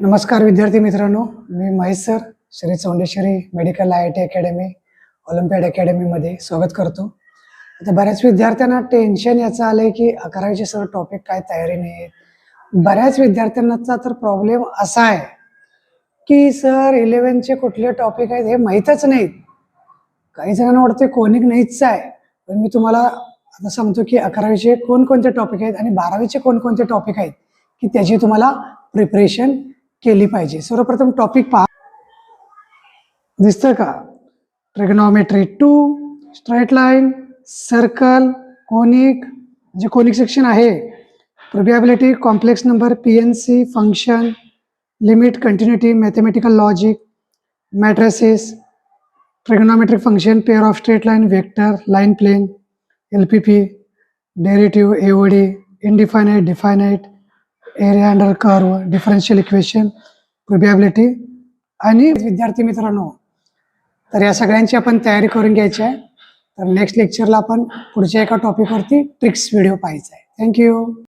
नमस्कार विद्यार्थी मित्रांनो, मी Mahesh sir, Shri Chaundeshwari medical IIT academy, olympiad अकॅडमीमध्ये स्वागत करतो. आता बऱ्याच विद्यार्थ्यांना टेन्शन याचं आलंय की 11वीचे सर्व टॉपिक काय तयारी नाही आहेत. बऱ्याच विद्यार्थ्यांचा तर प्रॉब्लेम असा आहे की सर 11चे कुठले टॉपिक आहेत हे माहीतच नाहीत. काही जणांना वाटते कोनिक नाहीच आहे, पण मी तुम्हाला आता सांगतो की 11वीचे कोणकोणते टॉपिक आहेत आणि 12वीचे कोणकोणते टॉपिक आहेत की त्याची तुम्हाला प्रिपरेशन केली पाहिजे. सर्वप्रथम टॉपिक पहा, दिसतं का? Trigonometry 2, straight line, circle, conic, जे कोनिक सेक्शन आहे, probability, complex number, PNC, function, limit, continuity, mathematical logic, matrices, trigonometric function, pair of straight line, vector, line plane, LPP, derivative, AOD, indefinite, definite, area under curve, differential equation, probability. आणि विद्यार्थी मित्रांनो, तर या सगळ्यांची आपण तयारी करून घ्यायची आहे. तर नेक्स्ट लेक्चरला आपण पुढच्या एका टॉपिकवरती ट्रिक्स व्हिडिओ पाहायचा आहे. थँक्यू.